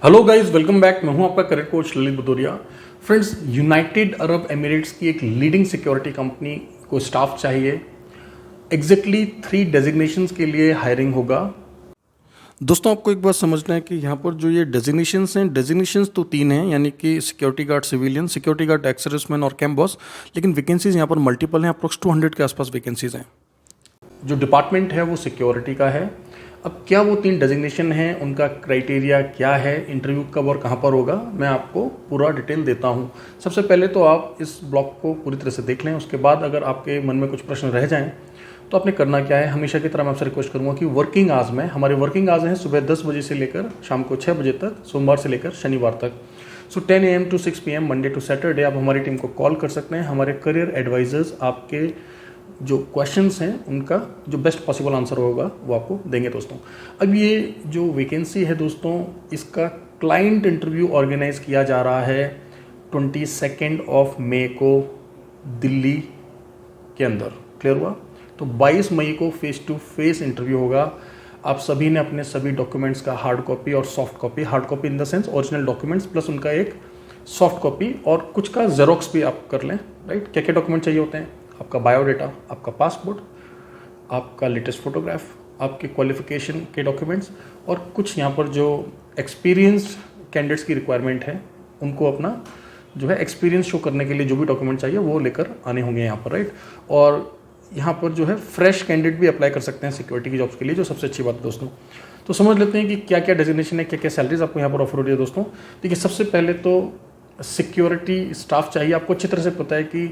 Hello guys, welcome back. मैं हूं आपका career coach Lalit Bhadauria. Friends, United Arab Emirates की एक लीडिंग सिक्योरिटी कंपनी को स्टाफ चाहिए। एग्जैक्टली 3 डेजिग्नेशंस के लिए हायरिंग होगा। दोस्तों, आपको एक बात समझना है कि यहाँ पर जो ये डेजिग्नेशंस हैं, डेजिग्नेशंस तो 3 हैं, यानी कि security guard civilian, security guard ex serviceman और कैंप बॉस। लेकिन वैकेंसीज यहाँ पर मल्टीपल हैं, अप्रोक्स 200 के आसपास वैकेंसीज हैं। जो डिपार्टमेंट है वो सिक्योरिटी का है। अब क्या वो 3 डेजिग्नेशन हैं, उनका क्राइटेरिया क्या है, इंटरव्यू कब और कहाँ पर होगा, मैं आपको पूरा डिटेल देता हूँ। सबसे पहले तो आप इस ब्लॉग को पूरी तरह से देख लें। उसके बाद अगर आपके मन में कुछ प्रश्न रह जाएं तो आपने करना क्या है, हमेशा की तरह मैं आपसे रिक्वेस्ट करूँगा कि वर्किंग आवर्स में, हमारे वर्किंग आवर्स हैं सुबह 10 बजे से लेकर शाम को 6 बजे तक, सोमवार से लेकर शनिवार तक। So 10 AM to 6 PM Monday to Saturday आप हमारी टीम को कॉल कर सकते हैं। हमारे करियर एडवाइजर्स आपके जो क्वेश्चंस हैं उनका जो बेस्ट पॉसिबल आंसर होगा वो आपको देंगे दोस्तों। अब ये जो वैकेंसी है दोस्तों, इसका क्लाइंट इंटरव्यू ऑर्गेनाइज किया जा रहा है 22 मई को दिल्ली के अंदर। क्लियर हुआ? तो 22 मई को फेस टू फेस इंटरव्यू होगा। आप सभी ने अपने सभी डॉक्यूमेंट्स का हार्ड कॉपी और soft copy, hard copy in the sense original documents plus उनका एक सॉफ्ट कॉपी और कुछ का जेरोक्स भी आप कर लें। राइट? क्या क्या डॉक्यूमेंट चाहिए होते हैं? आपका बायोडाटा, आपका पासपोर्ट, आपका लेटेस्ट फोटोग्राफ, आपके क्वालिफिकेशन के डॉक्यूमेंट्स और कुछ यहाँ पर जो एक्सपीरियंस्ड कैंडिडेट्स की रिक्वायरमेंट है उनको अपना जो है एक्सपीरियंस शो करने के लिए जो भी डॉक्यूमेंट चाहिए वो लेकर आने होंगे यहाँ पर। राइट? और यहाँ पर जो है फ्रेश कैंडिडेट भी अप्लाई कर सकते हैं सिक्योरिटी की जॉब्स के लिए, जो सबसे अच्छी बात है दोस्तों। तो समझ लेते हैं कि क्या क्या डेजिग्नेशन है, क्या क्या सैलरीज आपको यहाँ पर ऑफर हो रही है दोस्तों। देखिए, सबसे पहले तो सिक्योरिटी स्टाफ चाहिए। आपको अच्छी तरह से पता है कि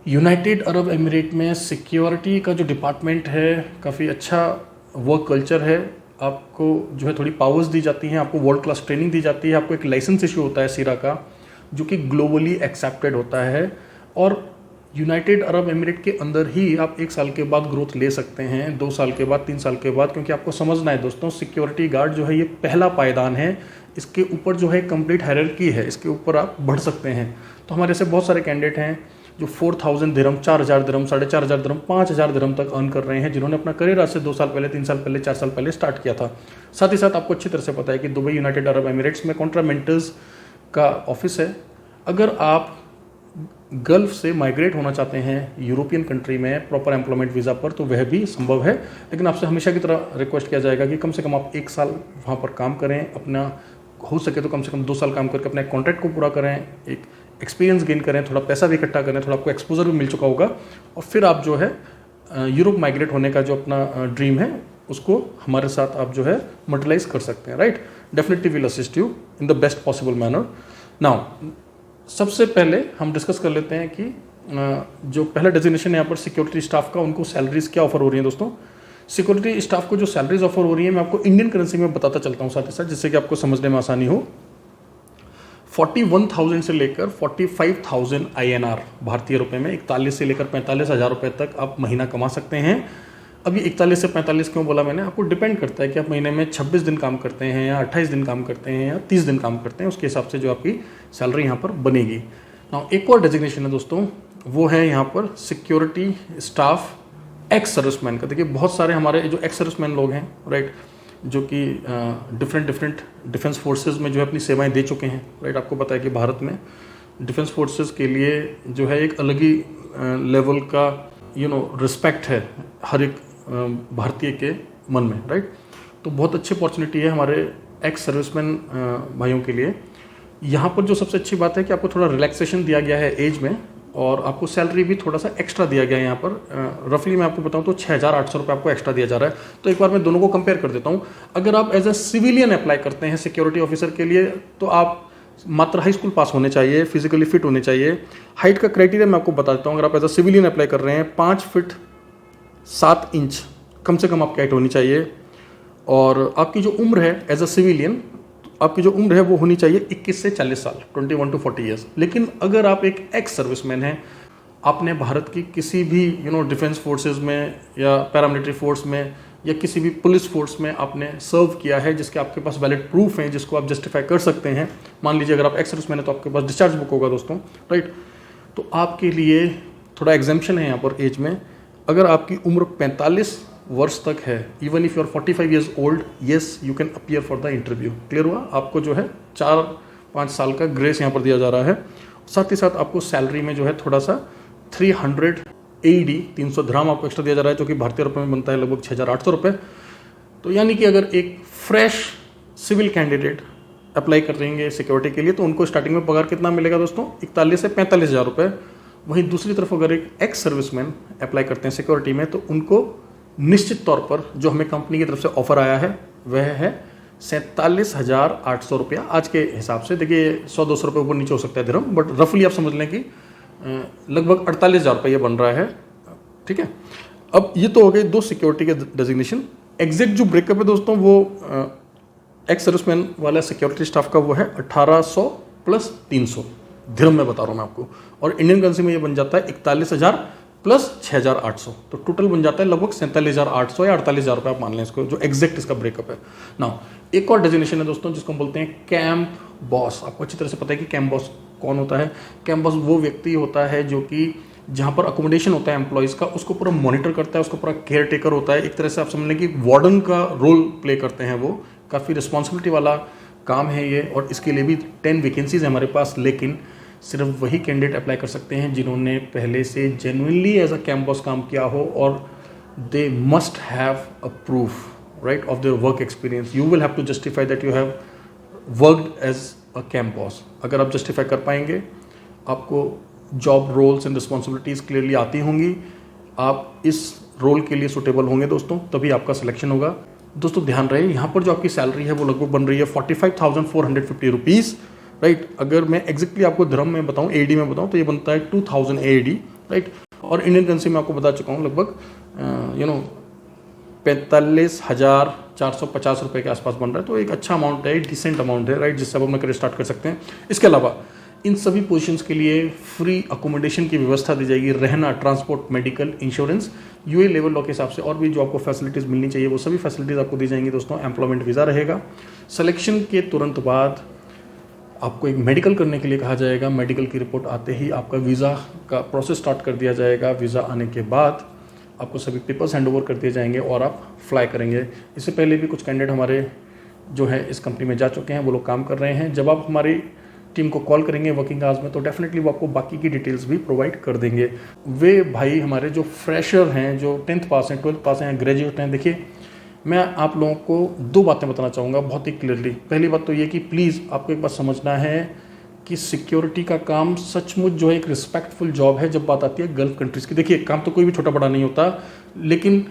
यूनाइटेड अरब एमिरेट में सिक्योरिटी का जो डिपार्टमेंट है काफ़ी अच्छा वर्क कल्चर है। आपको जो है थोड़ी पावर्स दी जाती हैं, आपको वर्ल्ड क्लास ट्रेनिंग दी जाती है, आपको एक लाइसेंस इशू होता है सीरा का जो कि ग्लोबली एक्सेप्टेड होता है। और यूनाइटेड अरब एमिरेट के अंदर ही आप 1 साल के बाद ग्रोथ ले सकते हैं, 2 साल के बाद, 3 साल के बाद, क्योंकि आपको समझना है दोस्तों, सिक्योरिटी गार्ड जो है ये पहला पायदान है। इसके ऊपर जो है कंप्लीट हायरार्की है, इसके ऊपर आप बढ़ सकते हैं। तो हमारे ऐसे बहुत सारे कैंडिडेट हैं जो 4000 दिरहम, 4000 दिरहम, 4500 दिरहम, 5000 दिरहम तक अर्न कर रहे हैं, जिन्होंने अपना करियर आज से 2 साल पहले, 3 साल पहले, 4 साल पहले स्टार्ट किया था। साथ ही साथ आपको अच्छी तरह से पता है कि दुबई यूनाइटेड अरब एमिरेट्स में कॉन्ट्रामेंटर्स का ऑफिस है। अगर आप गल्फ से माइग्रेट होना चाहते हैं यूरोपियन कंट्री में प्रॉपर एम्प्लॉयमेंट वीज़ा पर तो वह भी संभव है, लेकिन आपसे हमेशा की तरह रिक्वेस्ट किया जाएगा कि कम से कम आप 1 साल वहाँ पर काम करें, अपना हो सके तो कम से कम 2 साल काम करके अपने कॉन्ट्रैक्ट को पूरा करें, एक एक्सपीरियंस गेन करें, थोड़ा पैसा भी इकट्ठा करें, थोड़ा आपको एक्सपोजर भी मिल चुका होगा और फिर आप जो है यूरोप माइग्रेट होने का जो अपना ड्रीम है उसको हमारे साथ आप जो है मटेरियलाइज कर सकते हैं। Right? Definitely will assist you in the best possible manner. Now सबसे पहले हम डिस्कस कर लेते हैं कि जो पहला डेजिग्नेशन है यहाँ पर सिक्योरिटी स्टाफ का, उनको सैलरीज क्या ऑफर हो रही है दोस्तों। सिक्योरिटी स्टाफ को जो सैलरीज ऑफर हो रही है मैं आपको इंडियन करेंसी में बताता चलता हूँ साथ ही साथ, जिससे कि आपको समझने में आसानी हो। 41,000 से लेकर 45,000 INR भारतीय रुपए में, 41 से लेकर 45,000 रुपये तक आप महीना कमा सकते हैं। अब ये 41 से 45 क्यों बोला मैंने, आपको डिपेंड करता है कि आप महीने में 26 दिन काम करते हैं या 28 दिन काम करते हैं या 30 दिन काम करते हैं, उसके हिसाब से जो आपकी सैलरी यहाँ पर बनेगी। ना एक और डेजिग्नेशन है दोस्तों, वो है यहाँ पर सिक्योरिटी स्टाफ एक्स सर्विसमैन का। देखिए, बहुत सारे हमारे जो एक्स सर्विसमैन लोग हैं, राइट, जो कि डिफरेंट डिफेंस फोर्सेस में जो है अपनी सेवाएं दे चुके हैं। राइट? आपको पता है कि भारत में डिफेंस फोर्सेस के लिए जो है एक अलग ही लेवल का रिस्पेक्ट है हर एक भारतीय के मन में। राइट? तो बहुत अच्छी अपॉर्चुनिटी है हमारे एक्स सर्विसमैन भाइयों के लिए। यहाँ पर जो सबसे अच्छी बात है कि आपको थोड़ा रिलैक्सेशन दिया गया है एज में और आपको सैलरी भी थोड़ा सा एक्स्ट्रा दिया गया है। यहाँ पर रफली मैं आपको बताऊँ तो 6,800 रुपये आपको एक्स्ट्रा दिया जा रहा है। तो एक बार मैं दोनों को कंपेयर कर देता हूँ। अगर आप एज ए सिविलियन अप्लाई करते हैं सिक्योरिटी ऑफिसर के लिए तो आप मात्र हाई स्कूल पास होने चाहिए, फिजिकली फिट होने चाहिए। हाइट का क्राइटेरिया मैं आपको बता देता हूँ। अगर आप एज ए सिविलियन अप्लाई कर रहे हैं 5 फीट 7 इंच कम से कम आपकी हाइट होनी चाहिए। और आपकी जो उम्र है एज अ सिविलियन, आपकी जो उम्र है वो होनी चाहिए 21 से 40 साल, 21 to 40 ईयर्स। लेकिन अगर आप एक एक्स सर्विसमैन हैं, आपने भारत की किसी भी डिफेंस फोर्सेस में या पैरामिलिट्री फोर्स में या किसी भी पुलिस फोर्स में आपने सर्व किया है, जिसके आपके पास वैलिड प्रूफ हैं, जिसको आप जस्टिफाई कर सकते हैं। मान लीजिए अगर आप एक्स सर्विसमैन है तो आपके पास डिस्चार्ज बुक होगा दोस्तों। राइट? तो आपके लिए थोड़ा एग्जाम्पशन है यहाँ पर एज में। अगर आपकी उम्र 45 वर्ष तक है, even if you are 45 years old, yes you can appear for the interview. Clear हुआ? आपको जो है 4-5 साल का ग्रेस यहाँ पर दिया जा रहा है। साथ ही साथ आपको सैलरी में जो है थोड़ा सा 300 AED 300 दिरहम आपको एक्स्ट्रा दिया जा रहा है, जो कि भारतीय रुपये में बनता है लगभग 6,800 रुपये। तो यानी कि अगर एक फ्रेश सिविल कैंडिडेट अप्लाई कर देंगे सिक्योरिटी के लिए तो उनको स्टार्टिंग में पगार कितना मिलेगा दोस्तों? 41 से 45 हज़ार रुपये। वहीं दूसरी तरफ अगर एक एक्स सर्विसमैन अप्लाई करते हैं सिक्योरिटी में तो उनको निश्चित तौर पर जो हमें कंपनी की तरफ से ऑफर आया है वह है 47,800 रुपया आज के हिसाब से। देखिए 100-200 रुपये ऊपर नीचे हो सकता है दिरहम, बट रफली आप समझ लें कि लगभग 48,000 रुपये ये बन रहा है। ठीक है, अब ये तो हो गए 2 सिक्योरिटी के डेजिग्नेशन। एग्जैक्ट जो ब्रेकअप है दोस्तों वो एक्स सर्विसमैन वाला सिक्योरिटी स्टाफ का वो है 1800 प्लस 300 दिरहम में बता रहा हूँ मैं आपको, और इंडियन करेंसी में ये बन जाता है 41,000 प्लस 6,800, तो टोटल बन जाता है लगभग 47,800 या 48,000 रुपये आप मान लें इसको, जो एग्जैक्ट इसका ब्रेकअप है ना। एक और डेजिग्नेशन है दोस्तों जिसको हम बोलते हैं कैंप बॉस। आपको अच्छी तरह से पता है कि कैंप बॉस कौन होता है। कैंप बॉस वो व्यक्ति होता है जो कि जहाँ पर अकोमोडेशन होता है एम्प्लॉयज़ का उसको पूरा मॉनिटर करता है, उसको पूरा केयर टेकर होता है। एक तरह से आप समझ लें कि वार्डन का रोल प्ले करते हैं वो। काफ़ी रिस्पॉन्सिबिलिटी वाला काम है ये, और इसके लिए भी 10 वैकेंसीज है हमारे पास, लेकिन सिर्फ वही कैंडिडेट अप्लाई कर सकते हैं जिन्होंने पहले से genuinely as a camp boss काम किया हो, और they must have a proof right of their work experience. You will have to justify that you have worked as a camp boss. अगर आप जस्टिफाई कर पाएंगे, आपको job roles and responsibilities clearly आती होंगी, आप इस रोल के लिए सुटेबल होंगे दोस्तों, तभी आपका सिलेक्शन होगा। दोस्तों ध्यान रहे, यहाँ पर जो आपकी सैलरी है वो लगभग बन रही है 45,450 रुपीज़ राइट। अगर मैं एग्जैक्टली आपको दिरहम में बताऊँ, AED में बताऊँ, तो ये बनता है 2000 AED राइट। और इंडियन करेंसी में आपको बता चुका हूँ लगभग 45,450 रुपये के आसपास बन रहा है। तो एक अच्छा अमाउंट है, डिसेंट अमाउंट है राइट, जिससे आप अपना करियर स्टार्ट कर सकते हैं। इसके अलावा इन सभी पोजीशंस के लिए फ्री अकोमोडेशन की व्यवस्था दी जाएगी, रहना, transport, medical, insurance, UAE level law के हिसाब से और भी जो आपको फैसिलिटीज़ मिलनी चाहिए वो सभी फैसिलिटीज़ आपको दी जाएंगी दोस्तों। एम्प्लॉयमेंट वीज़ा रहेगा। सिलेक्शन के तुरंत बाद आपको एक मेडिकल करने के लिए कहा जाएगा। मेडिकल की रिपोर्ट आते ही आपका वीज़ा का प्रोसेस स्टार्ट कर दिया जाएगा। वीज़ा आने के बाद आपको सभी पेपर्स हैंड ओवर कर दिए जाएंगे और आप फ्लाई करेंगे। इससे पहले भी कुछ कैंडिडेट हमारे जो है इस कंपनी में जा चुके हैं, वो लोग काम कर रहे हैं। जब आप हमारी टीम को कॉल करेंगे वर्किंग आवर्स में तो डेफिनेटली वो आपको बाकी की डिटेल्स भी प्रोवाइड कर देंगे। वे भाई हमारे जो फ्रेशर हैं, जो 10th पास हैं, 12th पास हैं, ग्रेजुएट हैं, देखिए मैं आप लोगों को 2 बातें बताना चाहूँगा बहुत ही क्लियरली। पहली बात तो ये कि प्लीज़ आपको एक बात समझना है कि सिक्योरिटी का काम सचमुच जो है एक रिस्पेक्टफुल जॉब है जब बात आती है गल्फ कंट्रीज़ की। देखिए काम तो कोई भी छोटा बड़ा नहीं होता, लेकिन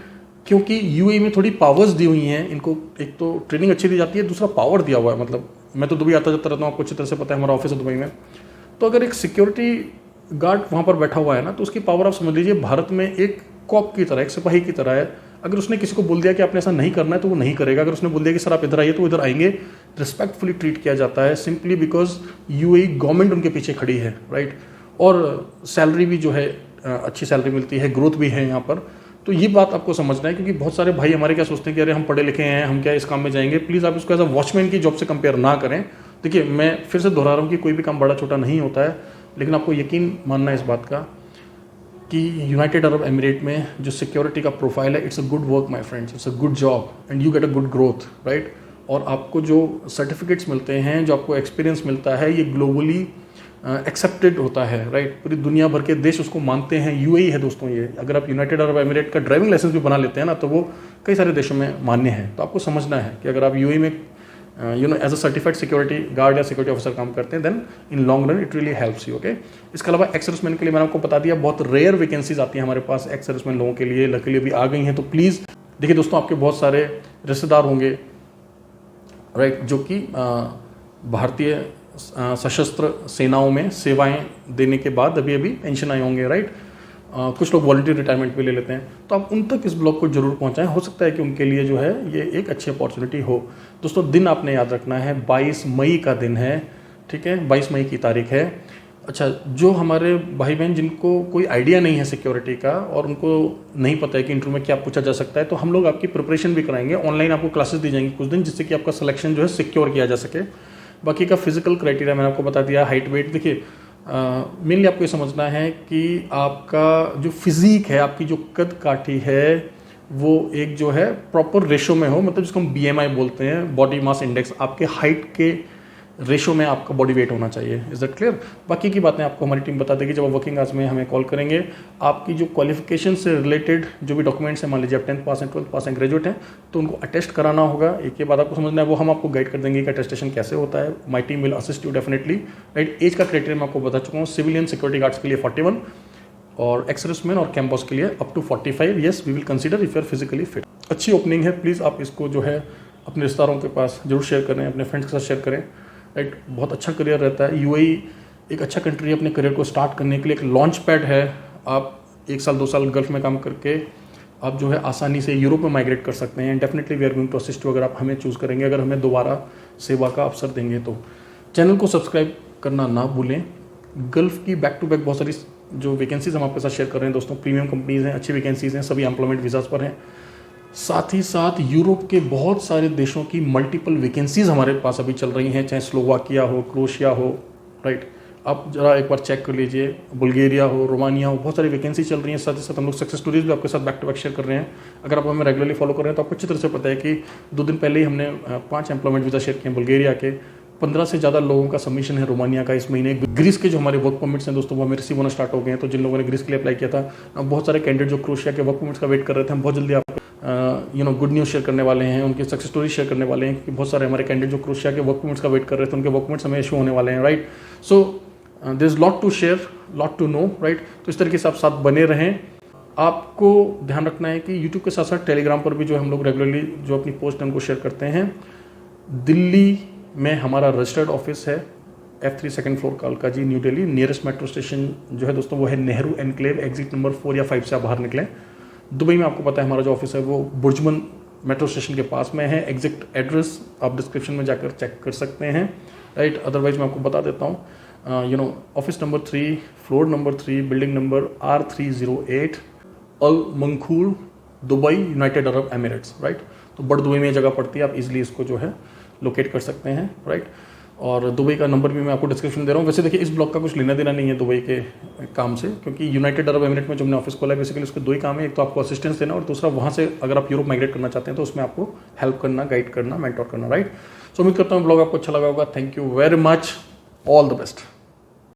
क्योंकि यूएई में थोड़ी पावर्स दी हुई हैं इनको, एक तो ट्रेनिंग अच्छी दी जाती है, दूसरा पावर दिया हुआ है। मतलब मैं तो दुबई आता जाता रहता हूँ, आपको अच्छी तरह से पता है, हमारा ऑफिस है दुबई में। तो अगर एक सिक्योरिटी गार्ड वहाँ पर बैठा हुआ है ना, तो उसकी पावर आप समझ लीजिए भारत में एक कॉप की तरह, एक सिपाही की तरह है। अगर उसने किसी को बोल दिया कि आपने ऐसा नहीं करना है तो वो नहीं करेगा। अगर उसने बोल दिया कि सर आप इधर आइए तो इधर आएंगे। रिस्पेक्टफुली ट्रीट किया जाता है सिंपली बिकॉज यूएई गवर्नमेंट उनके पीछे खड़ी है राइट। और सैलरी भी जो है अच्छी सैलरी मिलती है, ग्रोथ भी है यहाँ पर। तो ये बात आपको समझना है, क्योंकि बहुत सारे भाई हमारे क्या सोचते हैं कि अरे हम पढ़े लिखे हैं, हम क्या इस काम में जाएंगे। प्लीज़ आप इसको एज अ वॉचमैन की जॉब से कंपेयर ना करें। देखिए मैं फिर से दोहरा रहा हूँ कि कोई भी काम बड़ा छोटा नहीं होता है, लेकिन आपको यकीन मानना है इस बात का कि यूनाइटेड अरब एमिरेट में जो सिक्योरिटी का प्रोफाइल है, it's a good work my friends, it's a good job and you get a good growth right. और आपको जो सर्टिफिकेट्स मिलते हैं, जो आपको एक्सपीरियंस मिलता है, ये ग्लोबली एक्सेप्टेड होता है राइट। पूरी दुनिया भर के देश उसको मानते हैं। यूएई है दोस्तों ये। अगर आप यूनाइटेड अरब एमिरेट का ड्राइविंग लाइसेंस भी बना लेते हैं ना, तो वो कई सारे देशों में मान्य है। तो आपको समझना है कि अगर आप यूएई में as a certified security guard या सिक्योरिटी ऑफिसर काम करते हैं, then in long run it really helps you. Okay, इसके अलावा एक्स सर्विसमैन के लिए मैंने आपको बता दिया, बहुत रेयर वैकेंसीज आती हैं हमारे पास एक्स सर्विसमैन लोगों के लिए, लकीली अभी आ गई हैं। तो प्लीज़ देखिए दोस्तों, आपके बहुत सारे रिश्तेदार होंगे राइट, जो कि भारतीय सशस्त्र सेनाओं में सेवाएं देने के बाद अभी अभी पेंशन आए होंगे राइट। कुछ लोग वॉलंटियर रिटायरमेंट भी ले लेते हैं। तो आप उन तक इस ब्लॉग को जरूर पहुंचाएं, हो सकता है कि उनके लिए जो है ये एक अच्छी अपॉर्चुनिटी हो। दोस्तों दिन आपने याद रखना है, 22 मई का दिन है, ठीक है, 22 मई की तारीख है। अच्छा, जो हमारे भाई बहन जिनको कोई आइडिया नहीं है सिक्योरिटी का और उनको नहीं पता है कि इंटरव्यू में क्या पूछा जा सकता है, तो हम लोग आपकी प्रिपरेशन भी कराएंगे। ऑनलाइन आपको क्लासेस दी जाएंगी कुछ दिन, जिससे कि आपका सिलेक्शन जो है सिक्योर किया जा सके। बाकी का फिजिकल क्राइटेरिया मैंने आपको बता दिया, हाइट वेट। देखिए मेनली आपको ये समझना है कि आपका जो फिजिक है, आपकी जो कद काठी है, वो एक जो है प्रॉपर रेशो में हो, मतलब जिसको हम BMI बोलते हैं, बॉडी मास इंडेक्स, आपके हाइट के रेशो में आपका बॉडी वेट होना चाहिए। Is that clear? बाकी की बातें आपको हमारी टीम बता देगी जब आप वर्किंग आवर्स में हमें कॉल करेंगे। आपकी जो क्वालिफिकेशन से रिलेटेड जो भी डॉक्यूमेंट्स हैं, मान लीजिए आप 10th पास हैं, 12th पास हैं, ग्रेजुएट हैं, तो उनको अटेस्ट कराना होगा। एक ये बात आपको समझना है, वो हम आपको गाइड कर देंगे कि अटेस्टेशन कैसे होता है। My team will assist you definitely, right. Age का क्राइटेरिया मैं आपको बता चुका हूँ। सिविलियन सिक्योरिटी गार्ड्स के लिए 41 और एक्स-सर्विसमैन और कैंपस के लिए up to 45। Yes, we will consider if you are physically fit. अच्छी ओपनिंग है, प्लीज़ आप इसको जो है अपने रिश्तेदारों के पास जरूर शेयर करें, अपने फ्रेंड्स के साथ शेयर करें, राइट। बहुत अच्छा करियर रहता है। UAE एक अच्छा कंट्री है अपने करियर को स्टार्ट करने के लिए, एक लॉन्च पैड है। आप 1 साल 2 साल गल्फ में काम करके आप जो है आसानी से यूरोप में माइग्रेट कर सकते हैं। Definitely we are going to assist you, अगर आप हमें चूज़ करेंगे, अगर हमें दोबारा सेवा का अवसर देंगे तो। चैनल को सब्सक्राइब करना ना भूलें। गल्फ की बैक टू बैक बहुत सारी जो वैकेंसीज हम आपके साथ शेयर कर रहे हैं दोस्तों, प्रीमियम कंपनीज हैं, अच्छी वैकेंसीज हैं, सभी एम्प्लॉयमेंट वीज़ाज पर हैं। साथ ही साथ यूरोप के बहुत सारे देशों की मल्टीपल वैकेंसीज हमारे पास अभी चल रही हैं, चाहे स्लोवाकिया हो, क्रोएशिया हो, राइट। आप जरा एक बार चेक कर लीजिए, बुल्गारिया हो, रोमानिया हो, बहुत सारी वैकेंसी चल रही हैं। साथ ही साथ हम लोग सक्सेस स्टोरीज भी आपके साथ बैक टू बैक शेयर कर रहे हैं। अगर आप हमें रेगुलरली फॉलो कर रहे हैं तो आपको अच्छी तरह से पता है कि 2 दिन पहले ही हमने 5 एम्प्लॉयमेंट वीज़ा शेयर किए बुल्गारिया के। 15 से ज़्यादा लोगों का सबमिशन है रोमानिया का इस महीने। ग्रीस के जो हमारे वर्क परमिट्स हैं दोस्तों, वो हमें रिसीव होना स्टार्ट हो गए हैं। तो जिन लोगों ने ग्रीस के लिए अप्लाई किया था, बहुत सारे कैंडिडेट जो क्रोएशिया के वर्क परमिट्स का वेट कर रहे थे, हम बहुत जल्दी आप गुड न्यूज़ शेयर करने वाले हैं, उनकी सक्सेस स्टोरी शेयर करने वाले हैं कि बहुत सारे हमारे कैंडिडेट जो क्रोएशिया के वर्क परमिट्स का वेट कर रहे थे, उनके वर्क परमिट्स हमें इशू होने वाले हैं, right. So there is lot to share, lot to know, right. तो इस तरीके से आप साथ बने रहें। आपको ध्यान रखना है कि यूट्यूब के साथ साथ टेलीग्राम पर भी जो हम लोग रेगुलरली जो अपनी पोस्ट उनको शेयर करते हैं। दिल्ली में हमारा रजिस्टर्ड ऑफिस है, F3 2nd फ्लोर कालका ji, New Delhi. Nearest metro station जो है दोस्तों वो है नेहरू एनक्लेव, एग्जिट नंबर 4 या 5 से आप बाहर निकलें। दुबई में आपको पता है हमारा जो ऑफिस है वो बुर्जमन मेट्रो स्टेशन के पास में है। एग्जैक्ट एड्रेस आप डिस्क्रिप्शन में जाकर चेक कर सकते हैं, राइट। अदरवाइज मैं आपको बता देता हूँ, office number 3, floor number 3, building number R308, Al Mankhool, Dubai, United Arab Emirates, right. तो बड़ दुबई में ये जगह पड़ती है, आप इजीली इसको जो है लोकेट कर सकते हैं, राइट। और दुबई का नंबर भी मैं आपको डिस्क्रिप्शन दे रहा हूँ। वैसे देखिए, इस ब्लॉग का कुछ लेना देना नहीं है दुबई के काम से, क्योंकि यूनाइटेड अरब एमिरेट में जो हमने ऑफिस खोला है, बेसिकली उसके 2 ही काम है। एक तो आपको असिस्टेंस देना, और दूसरा वहाँ से अगर आप यूरोप माइग्रेट करना चाहते हैं तो उसमें आपको हेल्प करना, गाइड करना, मेंटोर करना, राइट। सो उम्मीद करता हूँ ब्लॉग आपको अच्छा लगा होगा। Thank you very much, all the best.